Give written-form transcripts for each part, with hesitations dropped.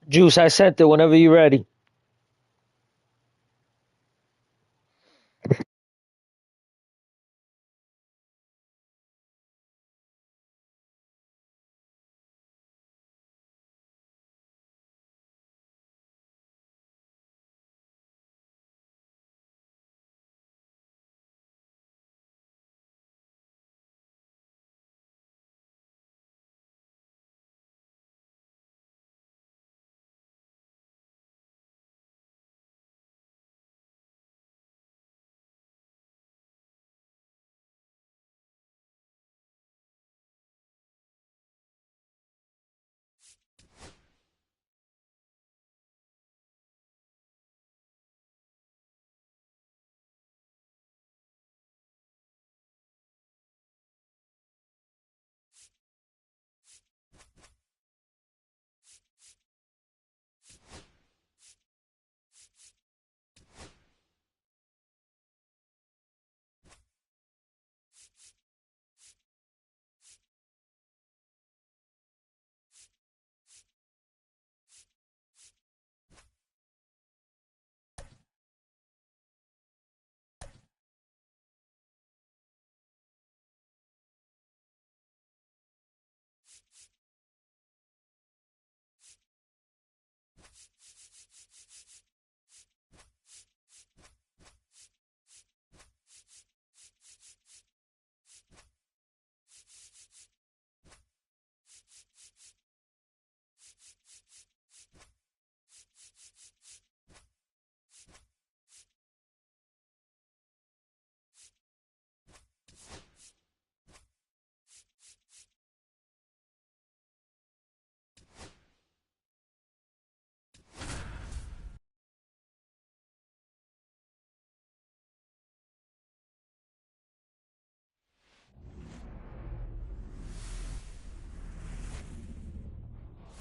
Juice, I sent it whenever you're ready.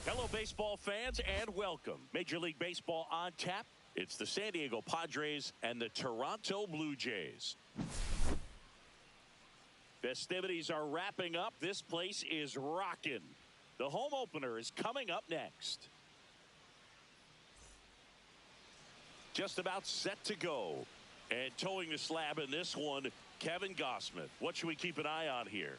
Hello, baseball fans, and welcome. Major League Baseball on tap. It's the San Diego Padres and the Toronto Blue Jays. Festivities are wrapping up. This place is rocking. The home opener is coming up next. Just about set to go. And towing the slab in this one, Kevin Gausman. What should we keep an eye on here?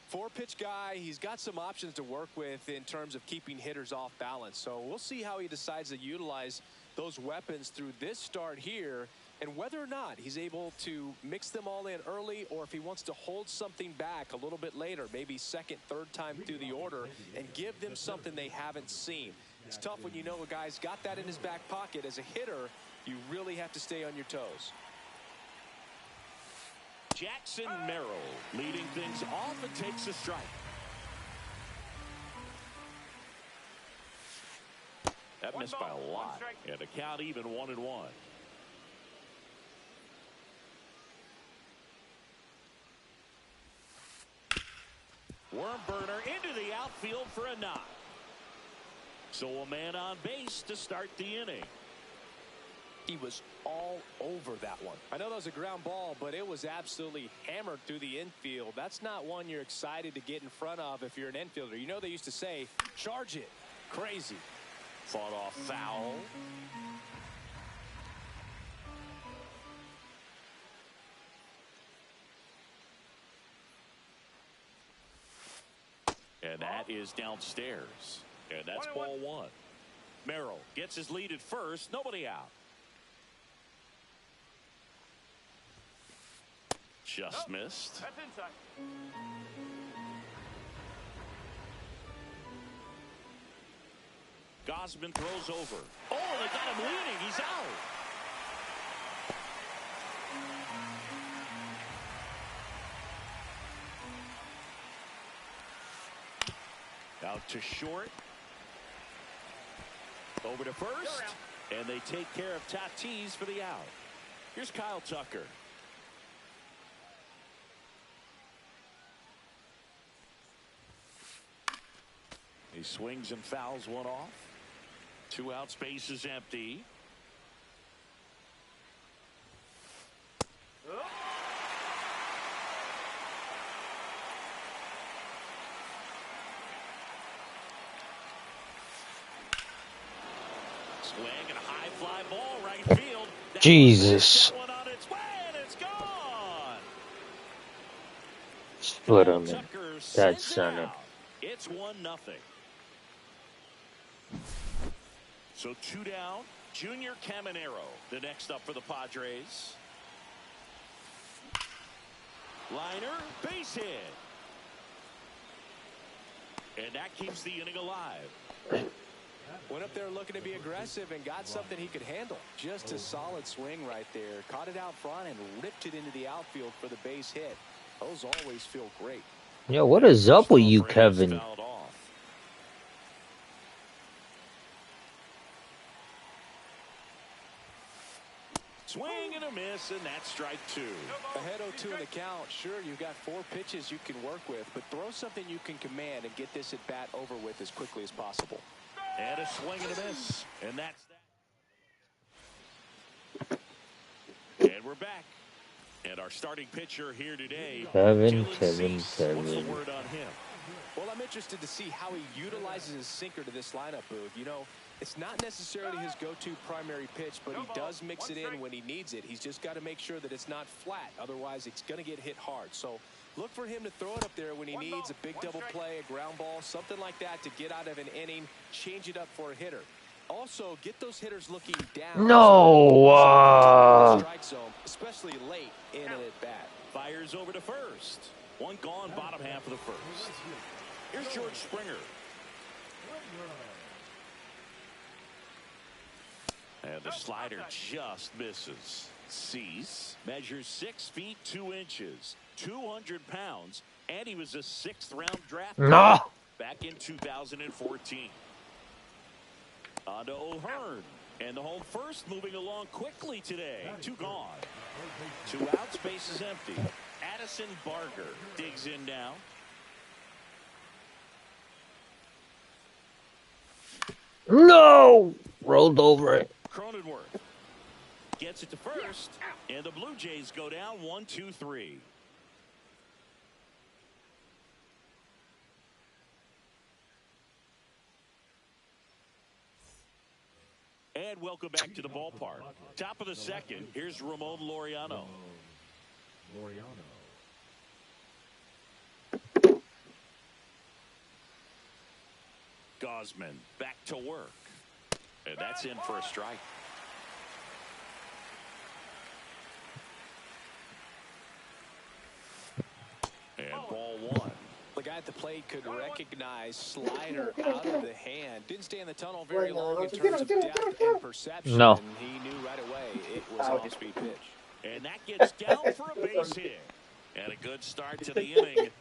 Four-pitch guy, he's got some options to work with in terms of keeping hitters off balance. So we'll see how he decides to utilize those weapons through this start here and whether or not he's able to mix them all in early or if he wants to hold something back a little bit later, maybe second, third time through the order and give them something they haven't seen. It's tough when you know a guy's got that in his back pocket. As a hitter, you really have to stay on your toes. Jackson Merrill leading things off and takes a strike. That missed by a lot. And the count even 1-1. Worm burner into the outfield for a knock. So a man on base to start the inning. He was all over that one. I know that was a ground ball, but it was absolutely hammered through the infield. That's not one you're excited to get in front of if you're an infielder. You know they used to say, charge it. Crazy. Fought off foul. And that is downstairs. And that's ball one. Merrill gets his lead at first. Nobody out. Just missed. That's inside. Gausman throws over. Oh, they got him leading. He's out. Out to short. Over to first. And they take care of Tatis for the out. Here's Kyle Tucker. He swings and fouls one off. 2 outs, base is empty. Swing and a high fly ball right field. Jesus. That one on its way, and it's gone. Split him in. Tucker That sends it center. out. It's 1-0. So 2 down. Junior Caminero, the next up for the Padres. Liner, base hit. And that keeps the inning alive. Went up there looking to be aggressive and got something he could handle. Just a solid swing right there. Caught it out front and ripped it into the outfield for the base hit. Those always feel great. Yo, what is up with you, Kevin? Swing and a miss, and that's strike 2. Ahead 0-2 in the count. Sure, you've got 4 pitches you can work with, but throw something you can command and get this at bat over with as quickly as possible. And a swing and a miss, and that's that. And we're back. And our starting pitcher here today, Kevin. What's the word on him? Well, I'm interested to see how he utilizes his sinker to this lineup, Boog. You know, it's not necessarily his go-to primary pitch, but he does mix it in when he needs it. He's just got to make sure that it's not flat. Otherwise, it's going to get hit hard. So look for him to throw it up there when he needs a big double play, a ground ball, something like that to get out of an inning, change it up for a hitter. Also, get those hitters looking down. No. Strike zone, especially late in an at-bat. Fires over to first. One gone, bottom half of the first. Here's George Springer. And the slider just misses. Cease measures 6 feet 2 inches, 200 pounds, and he was a 6th round draft pick back in 2014. On to O'Hearn, and the home first moving along quickly today. 2 gone. 2 outs, base is empty. Addison Barger digs in now. No! Rolled over it. Cronenworth gets it to first, and the Blue Jays go down 1-2-3. And welcome back to the ballpark. Top of the second, here's Ramon Laureano. Gosman back to work. And that's in for a strike. And ball 1. The guy at the plate could recognize slider out of the hand. Didn't stay in the tunnel very long in terms of depth and perception. No. And he knew right away it was an off-speed pitch. And that gets down for a base hit. And a good start to the inning.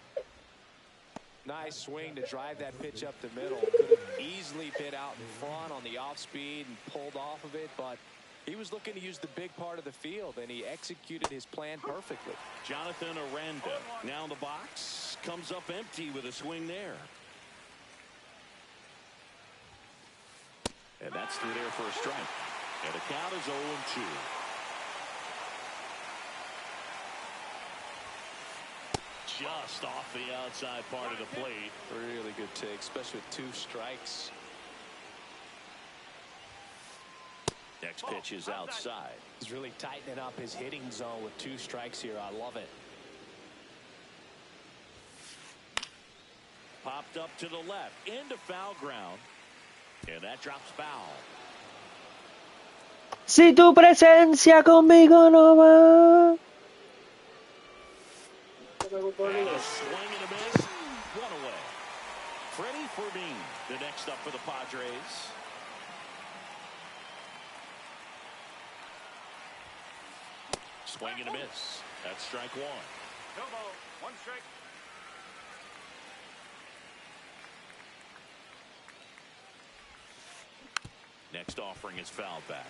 Nice swing to drive that pitch up the middle. Could have easily been out in front on the off-speed and pulled off of it, but he was looking to use the big part of the field, and he executed his plan perfectly. Jonathan Aranda now in the box. Comes up empty with a swing there. And that's through there for a strike. And the count is 0-2. Just off the outside part of the plate. Really good take, especially with 2 strikes. Next pitch is outside. He's really tightening up his hitting zone with 2 strikes here. I love it. Popped up to the left into foul ground. And that drops foul. Si tu presencia conmigo no va. And a swing and a miss. 1 away. Freddie Fermin, the next up for the Padres. Swing and a miss. That's strike 1. No ball. 1 strike. Next offering is fouled back.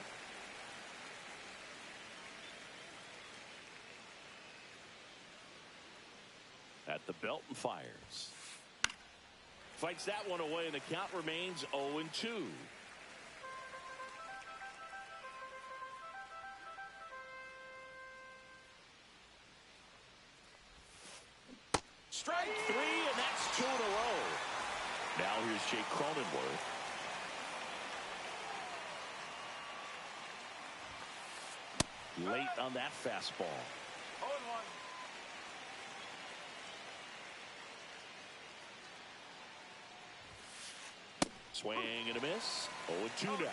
At the belt and fires. Fights that one away, and the count remains 0-2. Strike 3, and that's 2 in a row. Now here's Jake Cronenworth. Late on that fastball. 0-1. Swing and a miss. 0-2 now.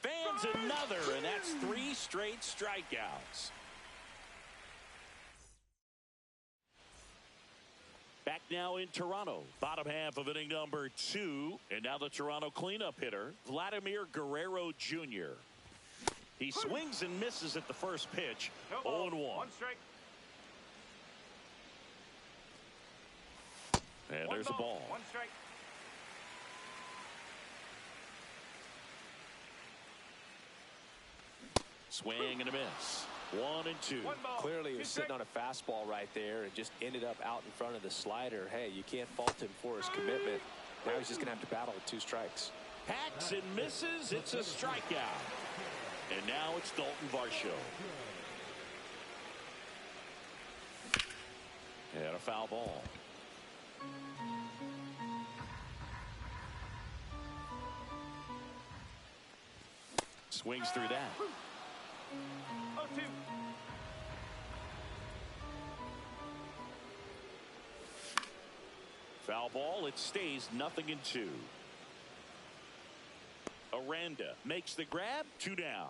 Fans another, and that's 3 straight strikeouts. Back now in Toronto. Bottom half of inning number 2. And now the Toronto cleanup hitter, Vladimir Guerrero Jr. He swings and misses at the first pitch. 0-1. 1 strike. And there's a ball. 1 strike. Swing and a miss. 1-2. Clearly he was sitting on a fastball right there and just ended up out in front of the slider. Hey, you can't fault him for his commitment. Now he's just going to have to battle with 2 strikes. Hacks and misses. It's a strikeout. And now it's Dalton Varsho. And a foul ball. Swings through that. 0-2. Foul ball. It stays 0-2. Aranda makes the grab. 2 down.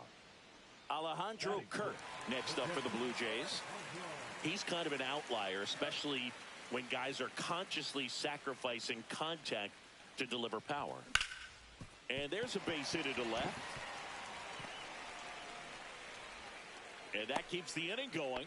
Alejandro Kirk next up for the Blue Jays. He's kind of an outlier, especially when guys are consciously sacrificing contact to deliver power. And there's a base hit to left. And that keeps the inning going.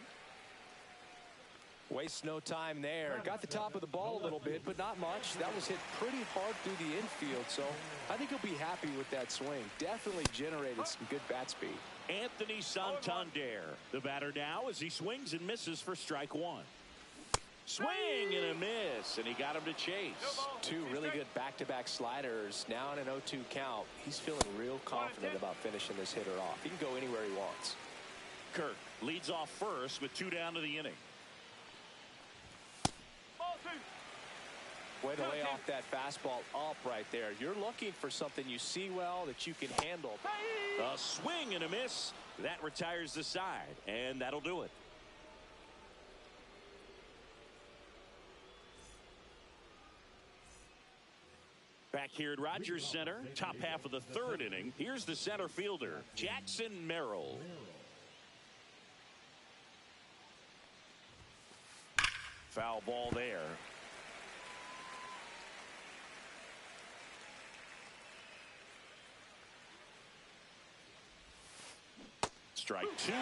Wastes no time there. Got the top of the ball a little bit, but not much. That was hit pretty hard through the infield, so I think he'll be happy with that swing. Definitely generated some good bat speed. Anthony Santander, the batter now, as he swings and misses for strike 1. Swing and a miss, and he got him to chase. 2 really good back-to-back sliders. Now in an 0-2 count, he's feeling real confident about finishing this hitter off. He can go anywhere he wants. Kirk leads off first with 2 down to the inning. Way to lay off that fastball up right there. You're looking for something you see well that you can handle. A swing and a miss. That retires the side, and that'll do it. Back here at Rogers Center, top half of the 3rd inning. Here's the center fielder, Jackson Merrill. Foul ball there. Strike 2.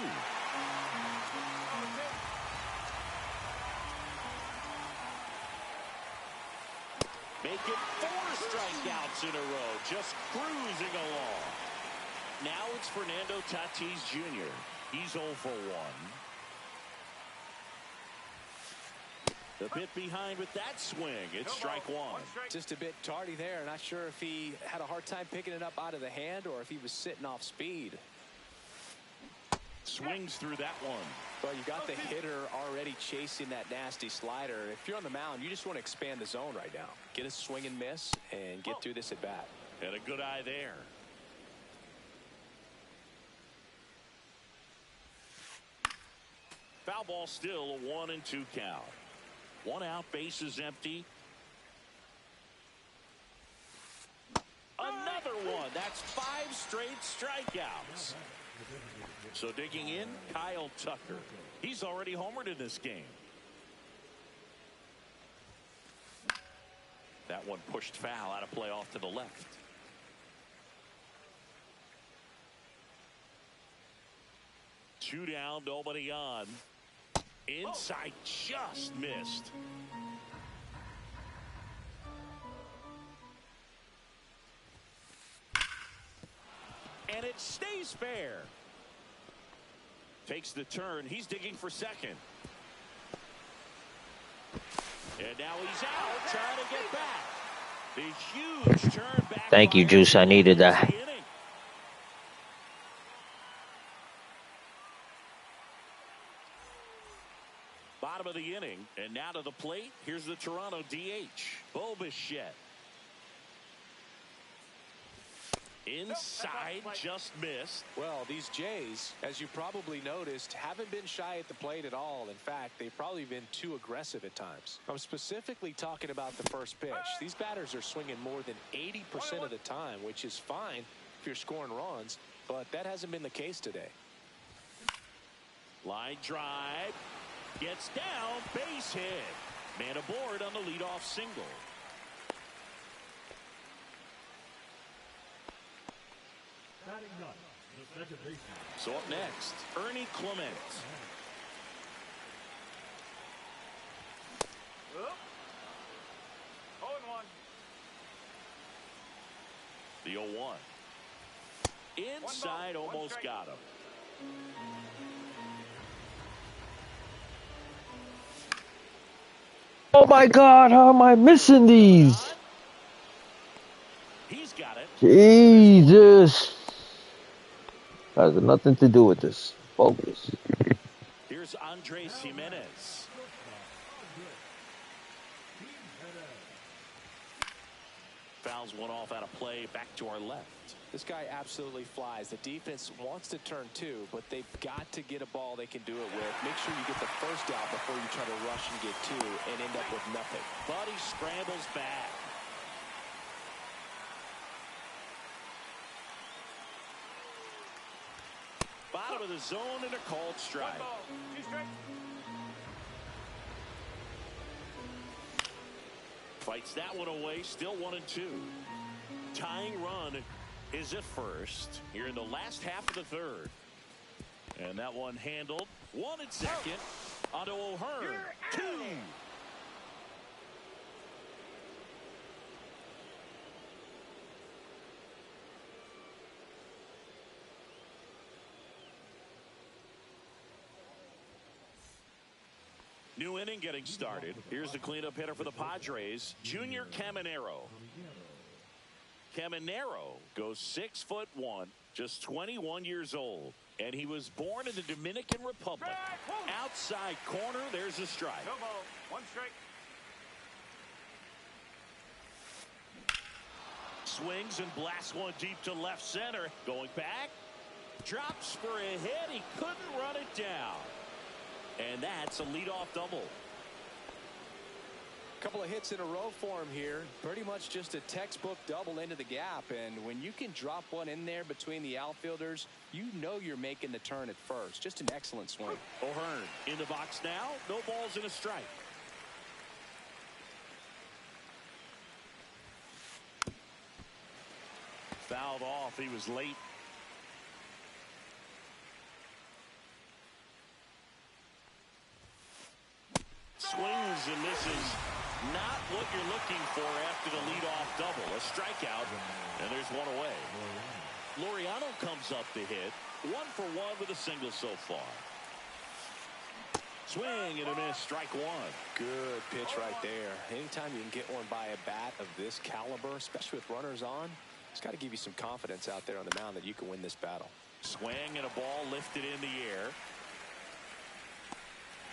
Make it 4 strikeouts in a row, just cruising along. Now it's Fernando Tatis Jr. He's 0 for 1. The bit behind with that swing. It's strike 1. Just a bit tardy there. Not sure if he had a hard time picking it up out of the hand or if he was sitting off speed. Swings through that one. Well, you got the hitter already chasing that nasty slider. If you're on the mound, you just want to expand the zone right now. Get a swing and miss and get through this at bat. And a good eye there. Foul ball still a 1-2 count. 1 out, base is empty. Another one. That's 5 straight strikeouts. So digging in, Kyle Tucker. He's already homered in this game. That one pushed foul out of play off to the left. Two down, nobody on. Inside, just missed. And it stays fair. Takes the turn. He's digging for second. And now he's out trying to get back. The huge turn back. Thank you, Juice. I needed that. Bottom of the inning, and now to the plate. Here's the Toronto DH, Bo Bichette. Inside, just missed. Well, these Jays, as you probably noticed, haven't been shy at the plate at all. In fact, they've probably been too aggressive at times. I'm specifically talking about the first pitch. These batters are swinging more than 80% of the time, which is fine if you're scoring runs, but that hasn't been the case today. Line drive. Gets down. Base hit. Man aboard on the leadoff single. So up next, Ernie Clement. Oh, 0-1. The 0-1. Inside, almost got him. Oh my God, how am I missing these? He's got it. Jesus. That has nothing to do with this. Focus. Here's Andres Jimenez. Fouls one off out of play, back to our left. This guy absolutely flies. The defense wants to turn two, but they've got to get a ball they can do it with. Make sure you get the first out before you try to rush and get two and end up with nothing. But he scrambles back. Bottom of the zone and a called strike. 1 ball, 2 strikes. Fights that one away, still 1-2. Tying run is at first here in the last half of the third. And that one handled. 1 at second. Onto O'Hearn. 2. New inning getting started. Here's the cleanup hitter for the Padres, Junior Caminero. Caminero goes 6'1", just 21 years old, and he was born in the Dominican Republic. Outside corner, there's a strike. No ball, 1 strike. Swings and blasts one deep to left center. Going back, drops for a hit. He couldn't run it down. And that's a leadoff double. Couple of hits in a row for him here. Pretty much just a textbook double into the gap. And when you can drop one in there between the outfielders, you know you're making the turn at first. Just an excellent swing. O'Hearn in the box now. No balls and a strike. Fouled off. He was late. Swings and misses. Not what you're looking for after the leadoff double. A strikeout, and there's one away. Laureano comes up to hit. 1 for 1 with a single so far. Swing and a miss. Strike 1. Good pitch right there. Anytime you can get one by a bat of this caliber, especially with runners on, it's got to give you some confidence out there on the mound that you can win this battle. Swing and a ball lifted in the air.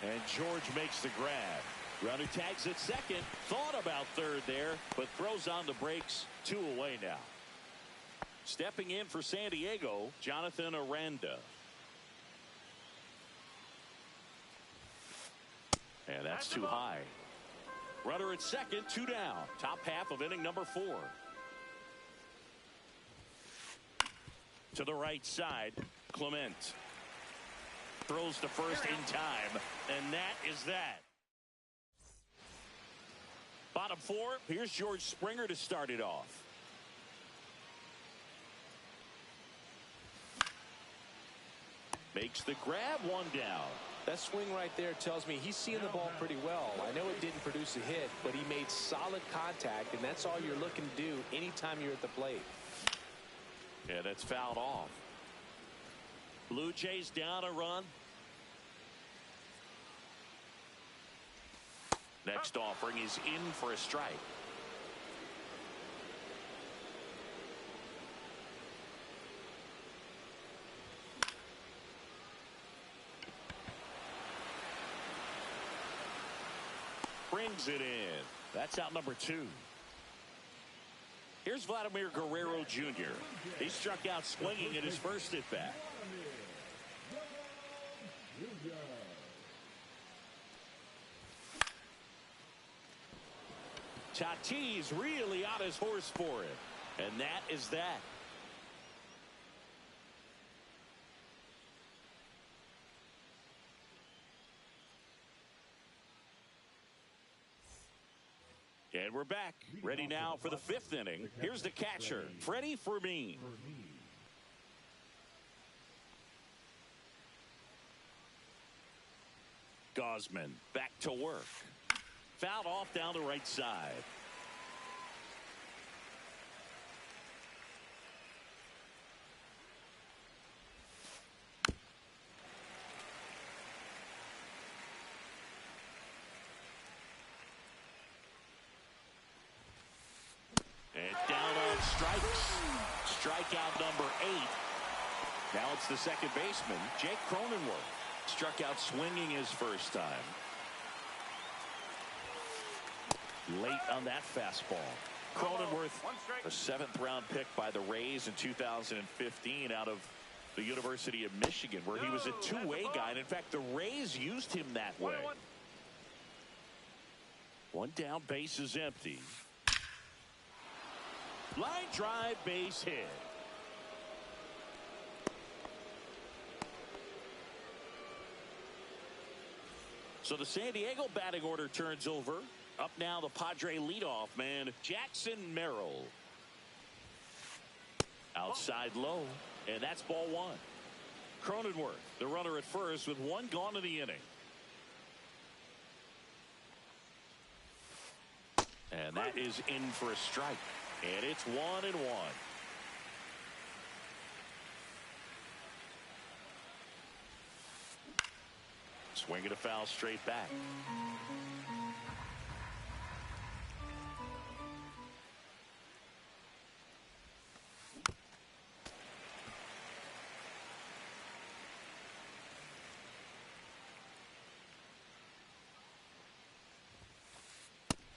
And George makes the grab. Runner tags at second. Thought about third there, but throws on the brakes. 2 away now. Stepping in for San Diego, Jonathan Aranda. And that's too high. Runner at second, 2 down. Top half of inning number 4. To the right side, Clement. Throws to first in time, and that is that. Bottom 4, here's George Springer to start it off. Makes the grab, 1 down. That swing right there tells me he's seeing the ball pretty well. I know it didn't produce a hit, but he made solid contact, and that's all you're looking to do anytime you're at the plate. Yeah, that's fouled off. Blue Jays down a run. Next offering is in for a strike. Brings it in. That's out number 2. Here's Vladimir Guerrero Jr. He struck out swinging in his first at-bat. Tatis really on his horse for it. And that is that. And we're back. Ready now for the 5th inning. Here's the catcher, Freddie Fermin. Gosman back to work. Fouled off down the right side. And down on strikes. Strikeout number 8. Now it's the second baseman, Jake Cronenworth. Struck out swinging his first time. Late on that fastball. Cronenworth, a 7th round pick by the Rays in 2015 out of the University of Michigan, where he was a two-way guy. And in fact, the Rays used him that way. One down, base is empty. Line drive, base hit. So the San Diego batting order turns over. Up now the Padre leadoff man, Jackson Merrill. Outside low, and that's ball 1. Cronenworth, the runner at first with 1 gone in the inning. And that is in for a strike. And it's 1-1. Swing and a foul straight back.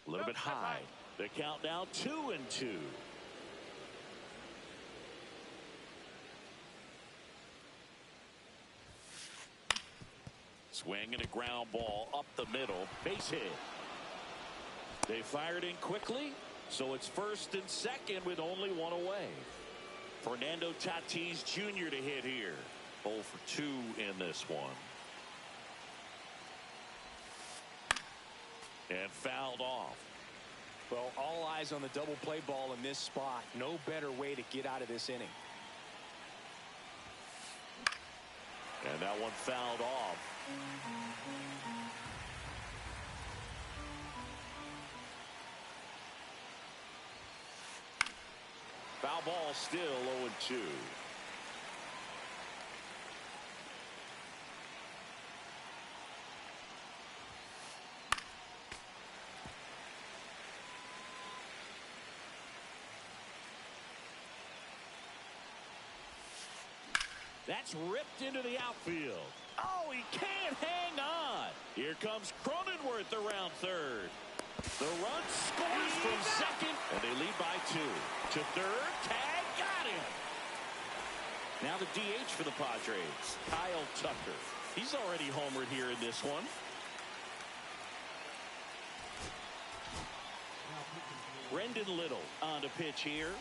A little bit high. The count now 2-2. Swing and a ground ball up the middle. Base hit. They fired in quickly, so it's 1st and 2nd with only 1 away. Fernando Tatis Jr. to hit here. 0 for 2 in this one. And fouled off. Well, all eyes on the double play ball in this spot. No better way to get out of this inning. And that one fouled off. Foul ball, still 0-2. That's ripped into the outfield. Oh, he can't hang on. Here comes Cronenworth around third. The run scores from second, and they lead by 2. To third, tag, got him. Now the DH for the Padres, Kyle Tucker. He's already homered here in this one. Brendan Little on to pitch here.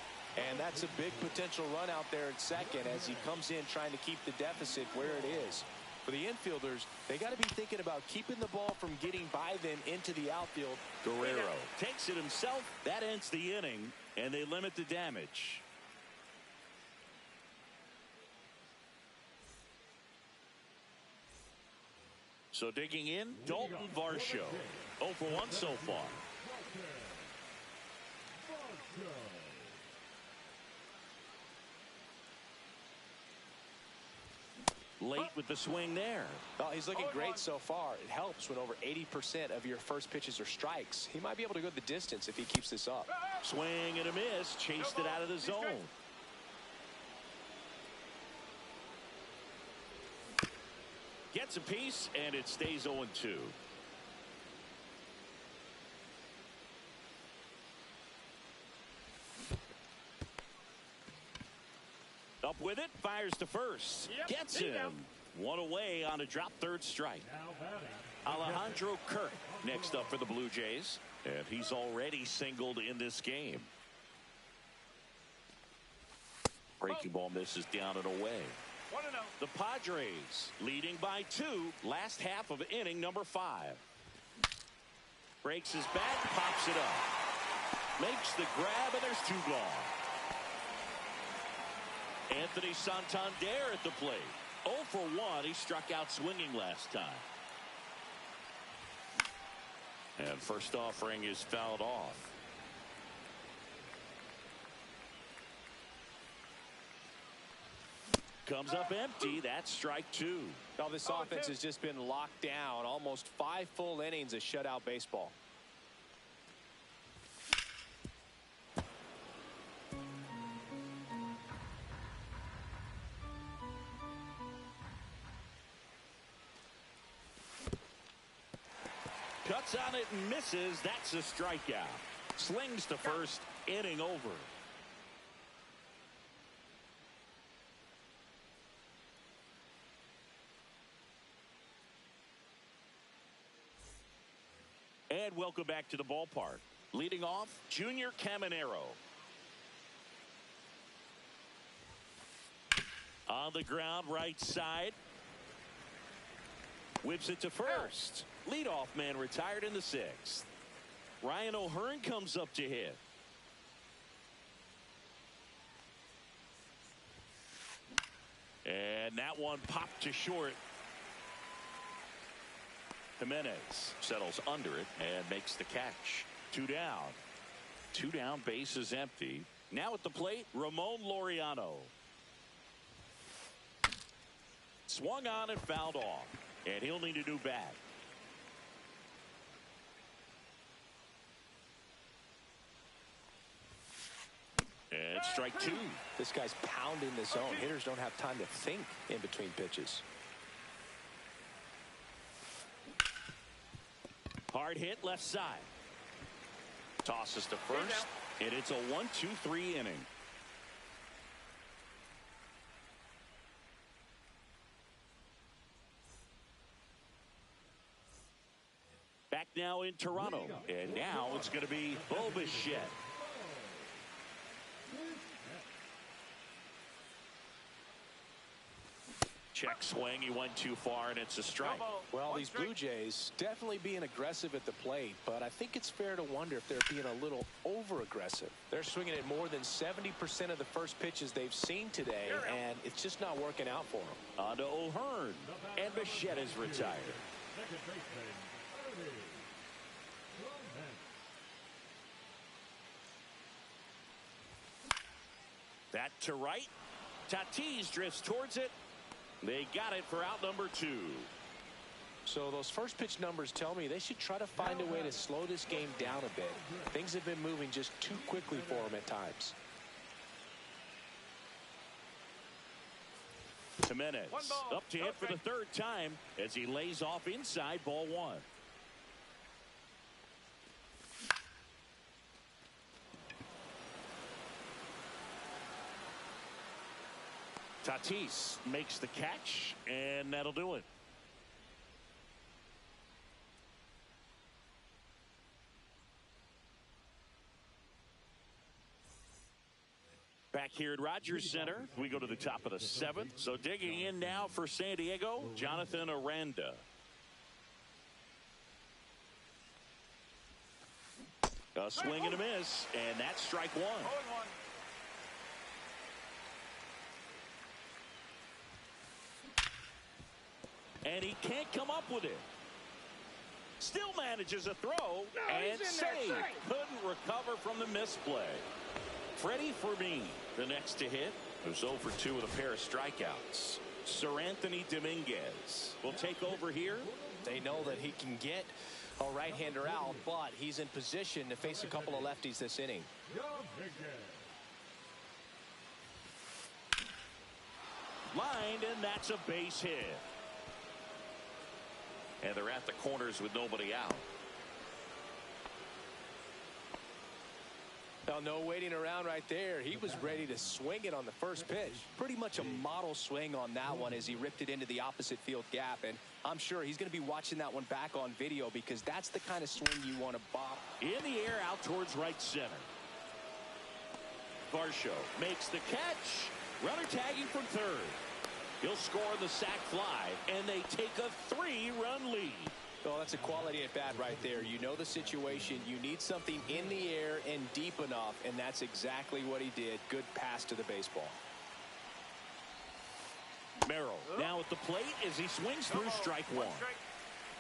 And that's a big potential run out there at second as he comes in trying to keep the deficit where it is. For the infielders, they got to be thinking about keeping the ball from getting by them into the outfield. Guerrero takes it himself. That ends the inning, and they limit the damage. So digging in, Dalton Varsho. 0 for 1 so far. Late with the swing there. Well, he's looking great so far. It helps when over 80% of your first pitches are strikes. He might be able to go the distance if he keeps this up. Swing and a miss. Chased it out of the zone. Gets a piece, and it stays 0-2. it, fires to first. Gets him. One away on a drop third strike. Alejandro Kirk next up for the Blue Jays. And he's already singled in this game. Breaking ball misses down and away. 1-0. The Padres leading by 2. Last half of inning number 5. Breaks his bat, pops it up. Makes the grab, and there's 2 gone. Anthony Santander at the plate. 0 for 1. He struck out swinging last time. And first offering is fouled off. Comes up empty. That's strike 2. Now this offense has just been locked down. Almost 5 full innings of shutout baseball. Cuts on it and misses. That's a strikeout. Slings to first. Inning over. And welcome back to the ballpark. Leading off, Junior Caminero. On the ground, right side. Whips it to first. Leadoff man retired in the 6th. Ryan O'Hearn comes up to hit. And that one popped to short. Jimenez settles under it and makes the catch. 2 down. 2 down, base is empty. Now at the plate, Ramon Laureano. Swung on and fouled off. And he'll need a new bat. And strike 2. This guy's pounding the zone. Hitters don't have time to think in between pitches. Hard hit left side. Tosses to first. And it's a 1-2-3 inning. Back now in Toronto. And now it's going to be Bo Bichette. Check swing. He went too far, and it's a strike. Well, these Blue Jays definitely being aggressive at the plate, but I think it's fair to wonder if they're being a little over-aggressive. They're swinging at more than 70% of the first pitches they've seen today, and it's just not working out for them. On to O'Hearn, and Bichette is retired. That to right. Tatis drifts towards it. They got it for out number 2. So those first pitch numbers tell me they should try to find a way to slow this game down a bit. Things have been moving just too quickly for them at times. Jimenez up to hit for the 3rd time as he lays off inside, ball 1. Tatis makes the catch, and that'll do it. Back here at Rogers Center, we go to the top of the 7th. So digging in now for San Diego, Jonathan Aranda. A swing and a miss, and that's strike 1. And he can't come up with it. Still manages a throw and save. Couldn't recover from the misplay. Freddie Fermin, the next to hit, who's 0 for 2 with a pair of strikeouts. Sir Anthony Dominguez will take over here. They know that he can get a right-hander out, but he's in position to face a couple of lefties this inning. Lined, and that's a base hit. And they're at the corners with nobody out. Now, no waiting around right there. He was ready to swing it on the first pitch. Pretty much a model swing on that one as he ripped it into the opposite field gap. And I'm sure he's going to be watching that one back on video because that's the kind of swing you want to bottom. In the air out towards right center. Varsho makes the catch. Runner tagging from third. He'll score the sac fly, and they take a 3-run lead. Oh, that's a quality at bat right there. You know the situation. You need something in the air and deep enough, and that's exactly what he did. Good pass to the baseball. Merrill now at the plate as he swings through strike one.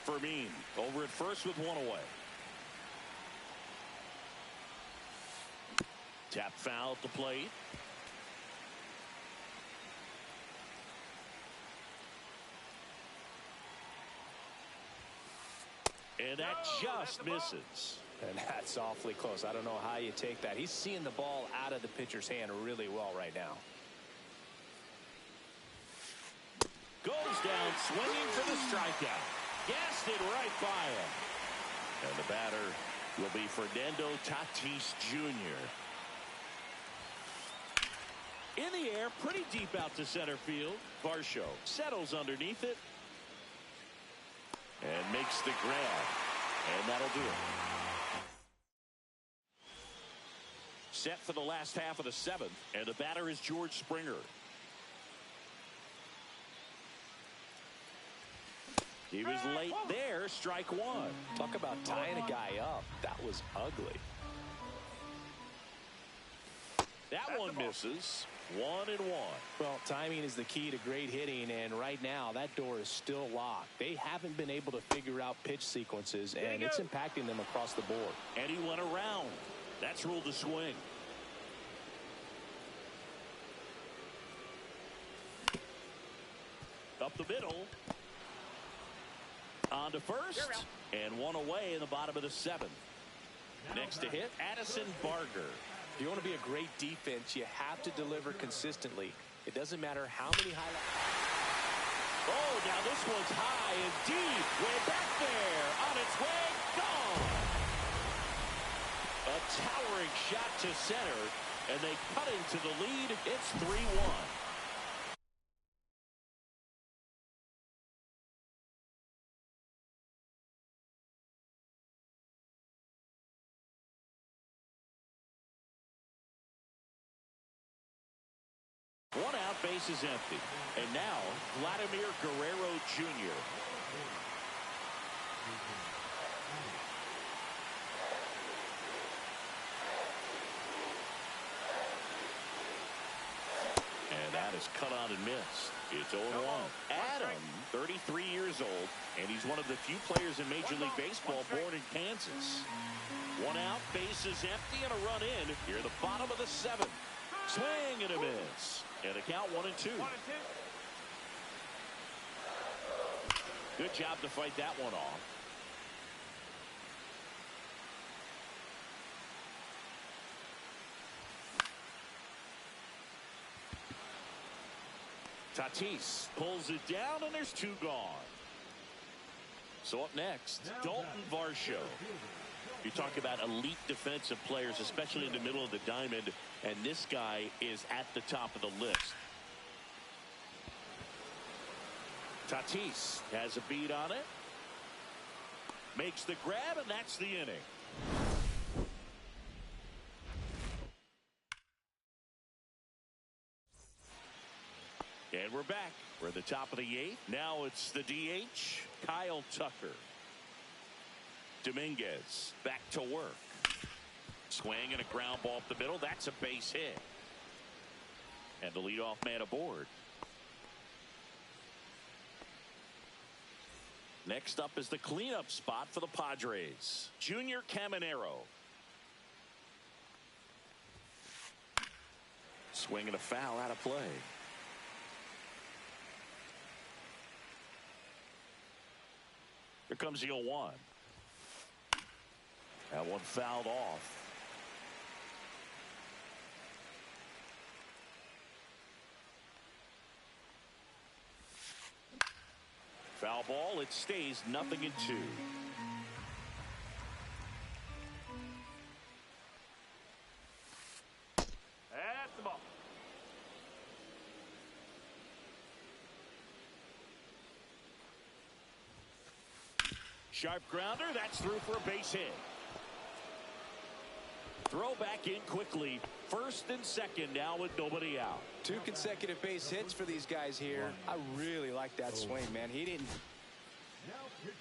Fermin over at first with one away. Tap foul at the plate. And that just misses. And that's awfully close. I don't know how you take that. He's seeing the ball out of the pitcher's hand really well right now. Goes down swinging for the strikeout. Gassed it right by him. And the batter will be Fernando Tatis Jr. In the air, pretty deep out to center field. Varsho settles underneath it. And makes the grab. And that'll do it. Set for the last half of the seventh. And the batter is George Springer. He was late there. Strike one. Talk about tying a guy up. That was ugly. That one misses. 1-1. Well, timing is the key to great hitting, and right now that door is still locked. They haven't been able to figure out pitch sequences, and it's impacting them across the board. And he went around. That's ruled a swing. Up the middle. On to first. And one away in the bottom of the seventh. Next to hit, Addison Barger. If you want to be a great defense, you have to deliver consistently. It doesn't matter how many highlights. Oh, now this one's high and deep. Way back there. On its way. Gone. A towering shot to center. And they cut into the lead. It's 3-1. One out, base is empty. And now, Vladimir Guerrero Jr. And that is cut on and missed. It's 0-1. Adam, 33 years old, and he's one of the few players in Major League Baseball born in Kansas. One out, base is empty, and a run in here at the bottom of the seventh. Swing and a miss. And a count 1-2. Good job to fight that one off. Tatis pulls it down, and there's two gone. So up next, Dalton Varsho. You talk about elite defensive players, especially in the middle of the diamond, and this guy is at the top of the list. Tatis has a beat on it. Makes the grab, and that's the inning. And we're back. We're at the top of the eighth. Now it's the DH, Kyle Tucker. Dominguez back to work. Swing and a ground ball up the middle. That's a base hit. And the leadoff man aboard. Next up is the cleanup spot for the Padres. Junior Caminero. Swing and a foul out of play. Here comes the 0-1. That one fouled off. Foul ball. It stays 0-2. . Sharp grounder. That's through for a base hit. Throw back in quickly. First and second now with nobody out. 2 consecutive base hits for these guys here. I really like that swing, man. He didn't.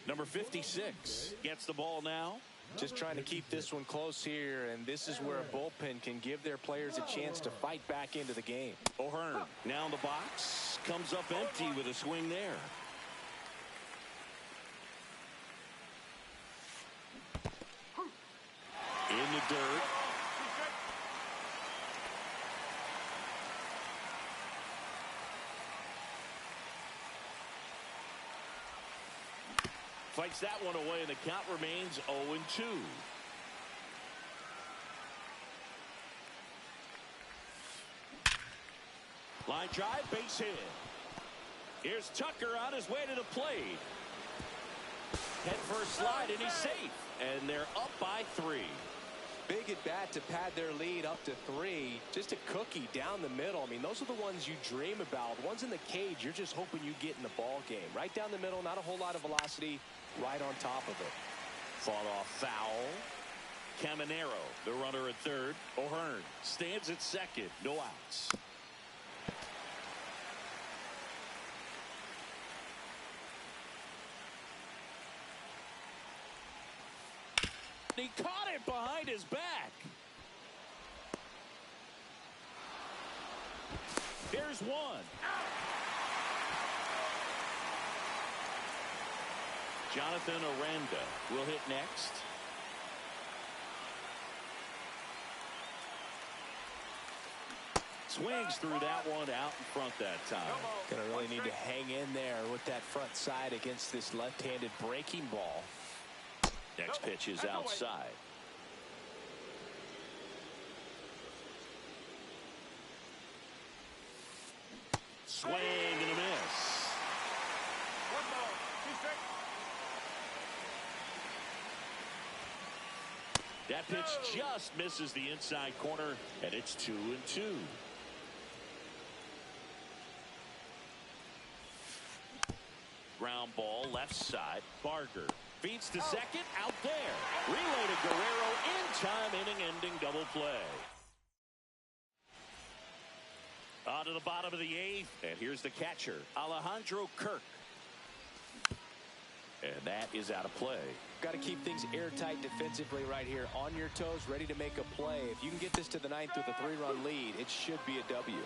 Number 56 gets the ball now. Just trying to keep this one close here, and this is where a bullpen can give their players a chance to fight back into the game. O'Hearn now in the box. Comes up empty with a swing there. In the dirt. Fights that one away, and the count remains 0-2. Line drive, base hit. Here's Tucker on his way to the plate. Head first slide, and he's safe. And they're up by 3. Big at bat to pad their lead up to 3. Just a cookie down the middle. I mean, those are the ones you dream about. Ones in the cage, you're just hoping you get in the ball game. Right down the middle, not a whole lot of velocity. Right on top of it. Fought off foul. Caminero, the runner at third. O'Hearn stands at second. No outs. He caught it behind his back. Here's one. Jonathan Aranda will hit next. Swings through that one out in front that time. Gonna really need to hang in there with that front side against this left-handed breaking ball. Next pitch is outside. Swing and a miss. 1 ball, 2 strikes. That pitch just misses the inside corner, and it's 2-2. Ground ball left side. Barger feeds to second, out there. Relay to Guerrero in time, inning-ending double play. On to the bottom of the 8th, and here's the catcher, Alejandro Kirk. And that is out of play. Got to keep things airtight defensively right here. On your toes, ready to make a play. If you can get this to the 9th with a 3-run lead, it should be a W. 0-2.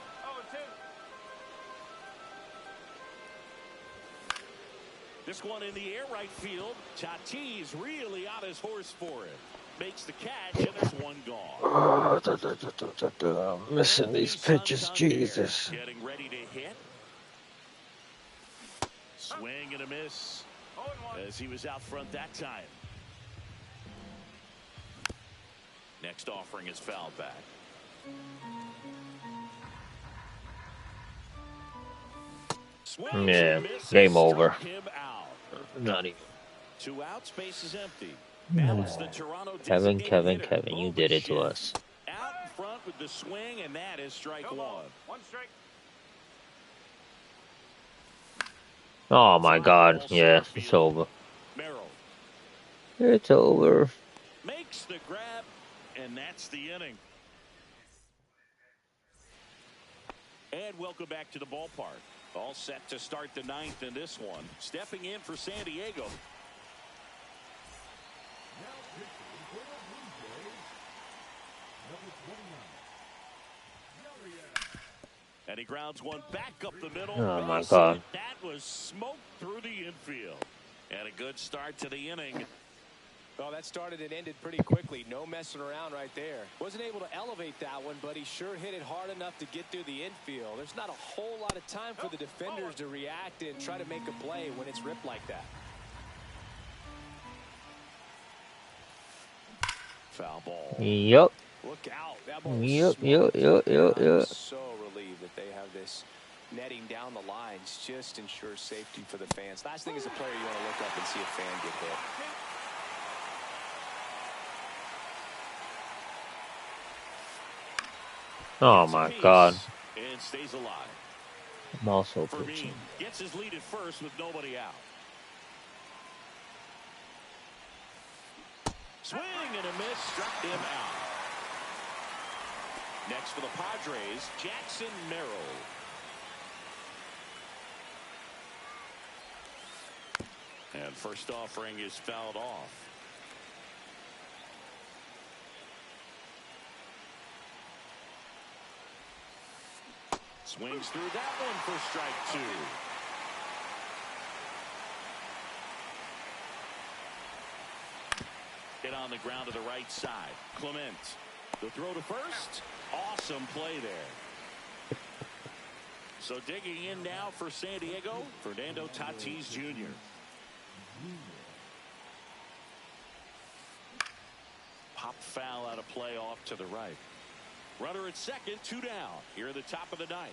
This one in the air right field. Tatis really on his horse for it. Makes the catch, and there's one gone. I'm missing these pitches, Jesus. Getting ready to hit. Swing and a miss. 0-1. As he was out front that time. Next offering is fouled back. Swings Yeah, and misses, game over. struck him out. Not even. 2 outs, base is empty. Now it's the Toronto Kevin, designated hitter, you did it to Bobachek. us. Out in front with the swing, and that is strike No 1. ball, 1 strike. Oh my God, yeah, it's over. Merrill It's over. makes the grab, and that's the inning. And welcome back to the ballpark. All set to start the 9th in this one. Stepping in for San Diego. And he grounds one back up the middle. Oh my Base God. hit. That was smoked through the infield. And a good start to the inning. Well, that started and ended pretty quickly. No messing around right there. Wasn't able to elevate that one, but he sure hit it hard enough to get through the infield. There's not a whole lot of time for the defenders to react and try to make a play when it's ripped like that. Foul ball. Yup. Look out. That ball Yep. I'm so relieved that they have this netting down the lines. Just ensures safety for the fans. Last thing as a player, you want to look up and see a fan get hit. Oh my God. And stays alive. I'm also Fermin pitching. gets his lead at first with nobody out. Swing and a miss, struck him out. Next for the Padres, Jackson Merrill. And first offering is fouled off. Swings through that one for strike 2. Hit on the ground to the right side. Clement. The throw to first. Awesome play there. So digging in now for San Diego, Fernando Tatis Jr. Pop foul out of play off to the right. Runner at second, 2 down. Here at the top of the ninth.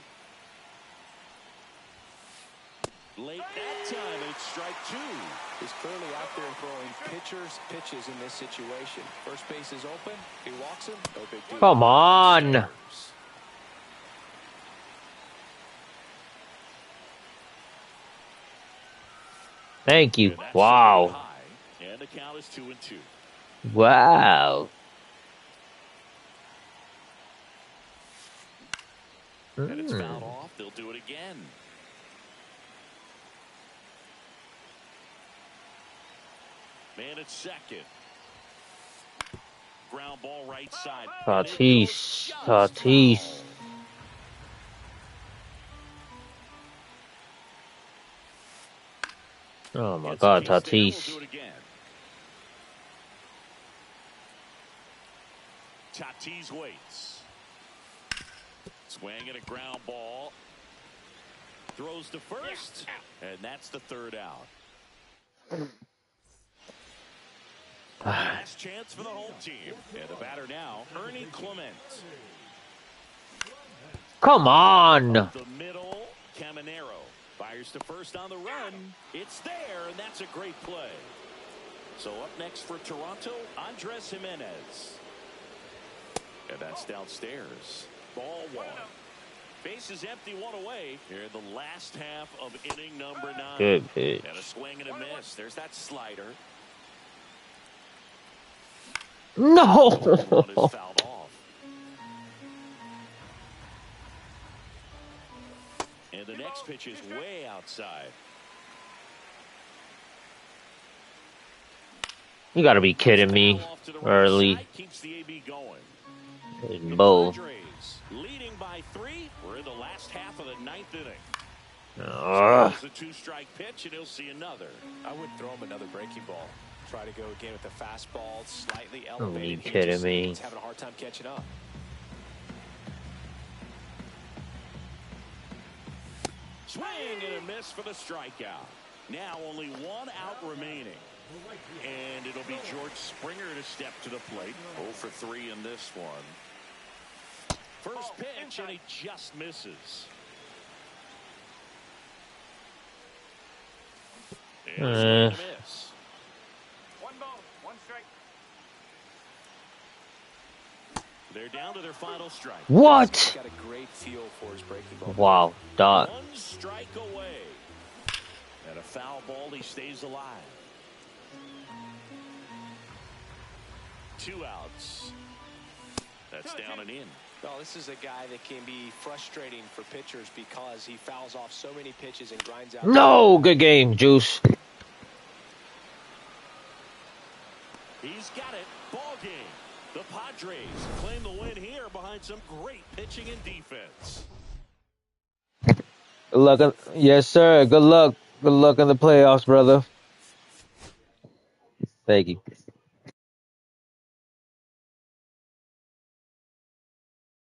Late that time, it's strike 2. He's clearly out there throwing pitches in this situation. First base is open. He walks him. No big deal. Come on. Thank you. Wow. And the count is 2-2. Wow. And it's fouled off. They'll do it again. Man at second. Ground ball right side. Tatis. Tatis. Oh my God, Tatis. We'll do it again. Tatis waits. Swing and a ground ball. Throws to first. And that's the 3rd out. Last chance for the home team. And the batter now, Ernie Clement. Come on. Up the middle, Caminero. Fires to first on the run. It's there, and that's a great play. So up next for Toronto, Andres Jimenez. And that's downstairs. Ball 1. Base is empty, 1 away. Here in the last half of inning number 9. Good pitch. And a swing and a miss. There's that slider. No. One is fouled off. And the next pitch is way outside. You gotta be kidding me. Early. Keeps the AB going. Bull. Leading by 3. We're in the last half of the 9th inning. It's a 2-strike pitch, and he'll see another. I would throw him another breaking ball. Try to go again with the fastball, slightly Are elevated. you kidding me? He's having a hard time catching up. Swing and a miss for the strikeout. Now only 1 out remaining. And it'll be George Springer to step to the plate. 0 for 3 in this one. First pitch, and he just misses. And miss. 1 ball, 1 strike. They're down to their final strike. What? He's got a great feel for his breaking ball. Wow. Dot. 1 strike away. And a foul ball, he stays alive. 2 outs. That's down and in. Well, this is a guy that can be frustrating for pitchers because he fouls off so many pitches and grinds out. No. Good game, Juice. He's got it. Ball game. The Padres claim the win here behind some great pitching and defense. Good luck. Yes, sir. Good luck. Good luck in the playoffs, brother. Thank you.